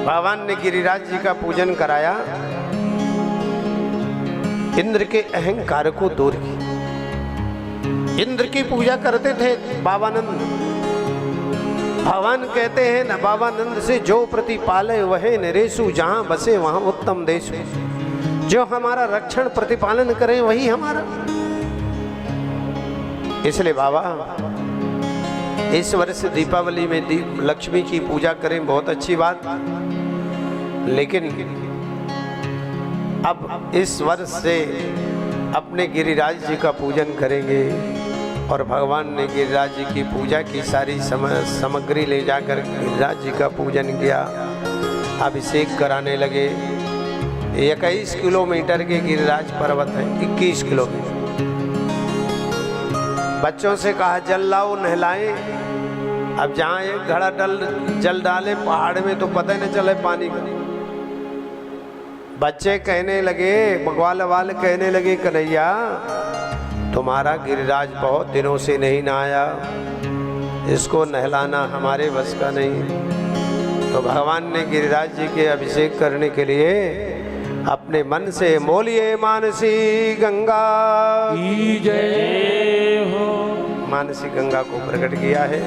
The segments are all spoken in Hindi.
भगवान ने गिरिराज जी का पूजन कराया, इंद्र के अहंकार को दूर की। इंद्र की पूजा करते थे बाबानंद। भगवान कहते हैं न बाबानंद से, जो प्रतिपाले वह नरेशु, जहां बसे वहां उत्तम देश। जो हमारा रक्षण प्रतिपालन करे वही हमारा। इसलिए बाबा इस वर्ष दीपावली में लक्ष्मी की पूजा करें, बहुत अच्छी बात। लेकिन अब इस वर्ष से अपने गिरिराज जी का पूजन करेंगे। और भगवान ने गिरिराज जी की पूजा की सारी सामग्री ले जाकर गिरिराज जी का पूजन किया, अभिषेक कराने लगे। 21 किलोमीटर के गिरिराज पर्वत है, 21 किलोमीटर। बच्चों से कहा जल लाओ नहलाएं। अब जहाँ एक घड़ा जल डाले पहाड़ में तो पता ही न चले पानी का। बच्चे कहने लगे, बगवाल वाले कहने लगे, कन्हैया तुम्हारा गिरिराज बहुत दिनों से नहीं नहाया, इसको नहलाना हमारे बस का नहीं। तो भगवान ने गिरिराज जी के अभिषेक करने के लिए अपने मन से बोलिए मानसी गंगा की जय हो। मानसी गंगा को प्रकट किया है,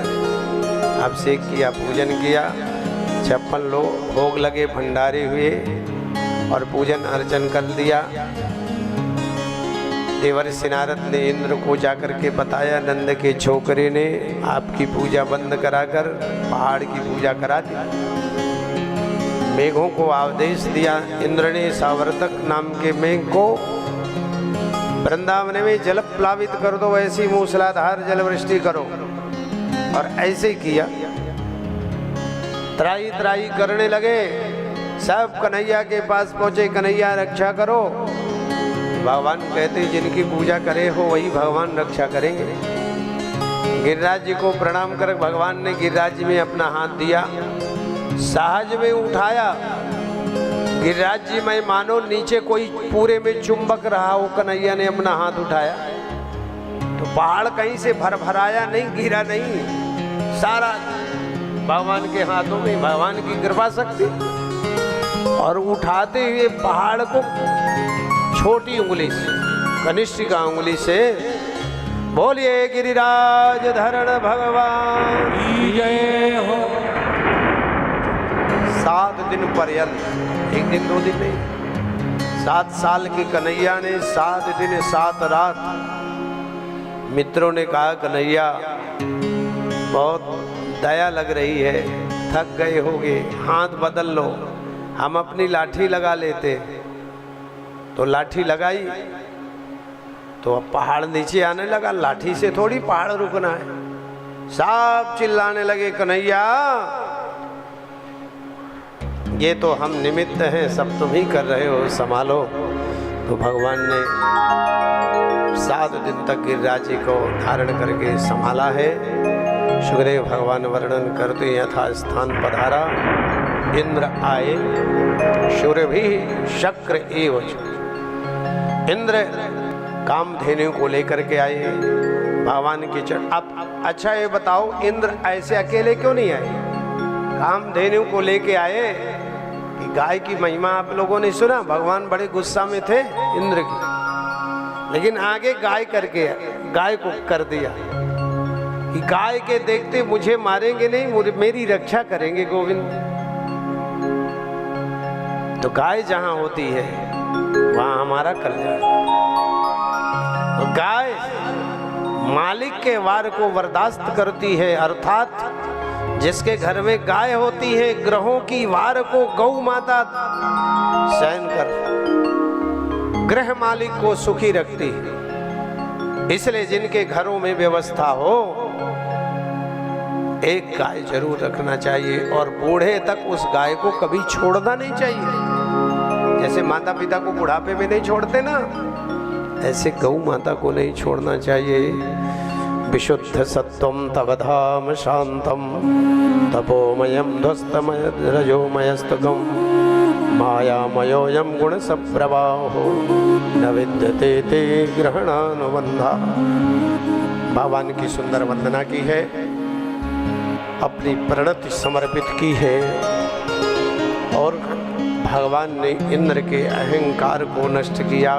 अभिषेक किया, पूजन किया। 56 लोग भोग लगे, भंडारे हुए और पूजन अर्चन कर दिया। देवर्षि नारद ने इंद्र को जाकर के बताया, नंद के छोकरे ने आपकी पूजा बंद कराकर पहाड़ की पूजा करा दी। मेघों को आदेश दिया इंद्र ने, सावर्तक नाम के मेघ को वृंदावन में जल प्लावित कर दो, ऐसी मूसलाधार जल वृष्टि करो। और ऐसे किया, त्राई त्राई करने लगे। सब कन्हैया के पास पहुंचे, कन्हैया रक्षा करो। भगवान कहते जिनकी पूजा करे हो वही भगवान रक्षा करेंगे। गिरिराज जी को प्रणाम कर भगवान ने गिरिराज जी में अपना हाथ दिया, सहज में उठाया। गिरिराज जी में मानो नीचे कोई पूरे में चुंबक रहा हो, कन्हैया ने अपना हाथ उठाया तो पहाड़ कहीं से भरभराया नहीं, गिरा नहीं, सारा भगवान के हाथों में, भगवान की कृपा शक्ति। और उठाते हुए पहाड़ को छोटी उंगली से, कनिष्ठिका उंगली से बोलिए गिरिराज धरण भगवान की जय हो। 7 दिन पर्यंत, एक दिन 2 दिन नहीं, 7 साल की कन्हैया ने 7 दिन 7 रात। मित्रों ने कहा कन्हैया बहुत दया लग रही है, थक गए होगे, हाथ बदल लो, हम अपनी लाठी लगा लेते। तो लाठी लगाई तो अब पहाड़ नीचे आने लगा। लाठी से थोड़ी पहाड़ रुकना है। सब चिल्लाने लगे कन्हैया ये तो हम निमित्त हैं, सब तुम ही कर रहे हो, संभालो। तो भगवान ने 7 दिन तक गिरिराज जी को धारण करके संभाला है। सुखदेव भगवान वर्णन करते यथा स्थान पधारा, इंद्र आए सूर्य भी शक्र एवं। इंद्र कामधेनु को लेकर के आए भगवान की चरण। अब अच्छा ये बताओ, इंद्र ऐसे अकेले क्यों नहीं आए? कामधेनु को लेके आए कि गाय की महिमा आप लोगों ने सुना, भगवान बड़े गुस्सा में थे इंद्र की, लेकिन आगे गाय करके, गाय को कर दिया कि गाय के देखते मुझे मारेंगे नहीं, मेरी रक्षा करेंगे गोविंद। तो गाय जहां होती है वहां हमारा कल्याण। गाय मालिक के वार को बर्दाश्त करती है, अर्थात जिसके घर में गाय होती है, ग्रहों की वार को गौ माता सहन कर गृह मालिक को सुखी रखती है। इसलिए जिनके घरों में व्यवस्था हो, एक गाय जरूर रखना चाहिए और बूढ़े तक उस गाय को कभी छोड़ना नहीं चाहिए। जैसे माता पिता को बुढ़ापे में नहीं छोड़ते ना, ऐसे गौ माता को नहीं छोड़ना चाहिए। विशुद्ध सत्वम तवधाम शांतम तपोमयम ध्वस्तमय रजोमयस्तकम मायामयोयम गुण सप्रवाहो न विद्यते ते ग्रहणानुबंधा। भगवान की सुंदर वंदना की है, अपनी प्रणति समर्पित की है। भगवान ने इंद्र के अहंकार को नष्ट किया।